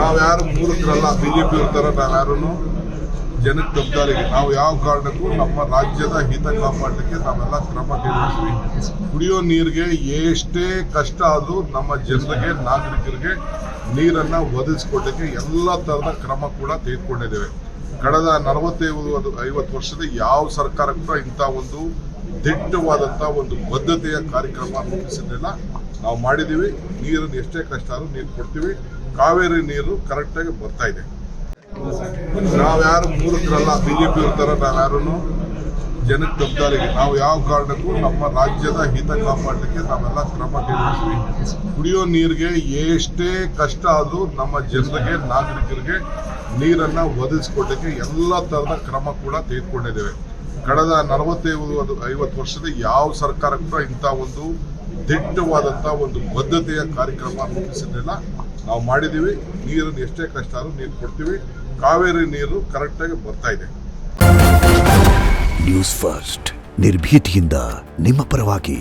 ನಾವ್ಯಾರು ಮೂರ್ಖರಲ್ಲ. ಬಿಜೆಪಿ ತರ ನಾವ್ಯಾರು ಜನಕ್ಕೆ ತಪ್ಪಾರಿಗೆ ನಾವು ಯಾವ ಕಾರಣಕ್ಕೂ ನಮ್ಮ ರಾಜ್ಯದ ಹಿತ ಕಾಪಾಡಲಿಕ್ಕೆ ನಾವೆಲ್ಲ ಕ್ರಮ ಕೈಗೊಳ್ತೀವಿ. ಕುಡಿಯೋ ನೀರಿಗೆ ಎಷ್ಟೇ ಕಷ್ಟ ಆದರೂ ನಮ್ಮ ಜನರಿಗೆ ನಾಗರಿಕರಿಗೆ ನೀರನ್ನು ಒದಗಿಸಿಕೊಡಲಿಕ್ಕೆ ಎಲ್ಲ ಥರದ ಕ್ರಮ ಕೂಡ ತೆಗೆದುಕೊಂಡಿದ್ದೇವೆ. ಕಳೆದ 45-50 ವರ್ಷದ ಯಾವ ಸರ್ಕಾರ ಕೂಡ ಇಂಥ ಒಂದು ದಿಟ್ಟವಾದಂಥ ಒಂದು ಬದ್ಧತೆಯ ಕಾರ್ಯಕ್ರಮ ರೂಪಿಸಿರಲಿಲ್ಲ. ನಾವು ಮಾಡಿದ್ದೀವಿ. ನೀರನ್ನು ಎಷ್ಟೇ ಕಷ್ಟ ಆದರೂ ನೀರು ಕೊಡ್ತೀವಿ. ಕಾವೇರಿ ನೀರು ಕರೆಕ್ಟಾಗಿ ಬರ್ತಾ ಇದೆ. ನಾವ್ಯಾರು ಮೂರ್ಖರಲ್ಲ. ಬಿಜೆಪಿ ತರ ನಾವ್ಯಾರು ಜನಕ್ಕೆ ತಪ್ಪಾರಿಗೆ ನಾವು ಯಾವ ಕಾರಣಕ್ಕೂ ನಮ್ಮ ರಾಜ್ಯದ ಹಿತ ಕಾಪಾಡಲಿಕ್ಕೆ ನಾವೆಲ್ಲ ಕ್ರಮ ಕೈಗೊಳ್ತೀವಿ. ಕುಡಿಯೋ ನೀರಿಗೆ ಎಷ್ಟೇ ಕಷ್ಟ ಆದರೂ ನಮ್ಮ ಜನರಿಗೆ ನಾಗರಿಕರಿಗೆ ನೀರನ್ನು ಒದಗಿಸಿಕೊಡಲಿಕ್ಕೆ ಎಲ್ಲ ಥರದ ಕ್ರಮ ಕೂಡ ತೆಗೆದುಕೊಂಡಿದ್ದೇವೆ. ಕಳೆದ 45-50 ವರ್ಷದ ಯಾವ ಸರ್ಕಾರ ಕೂಡ ಇಂಥ ಒಂದು ದಿಟ್ಟವಾದಂಥ ಒಂದು ಬದ್ಧತೆಯ ಕಾರ್ಯಕ್ರಮ ರೂಪಿಸಿರಲಿಲ್ಲ. ನಾವು ಮಾಡಿದ್ದೀವಿ. ನೀರನ್ನು ಎಷ್ಟೇ ಕಷ್ಟ ಆದರೂ ನೀರು ಕೊಡ್ತೀವಿ. ಕಾವೇರಿ ನೀರು ಕರೆಕ್ಟಾಗಿ ಬರ್ತಾ ಇದೆ. ನ್ಯೂಸ್ ಫಸ್ಟ್ ನಿರ್ಭೀತಿಯಿಂದ ನಿಮ್ಮ ಪರವಾಗಿ.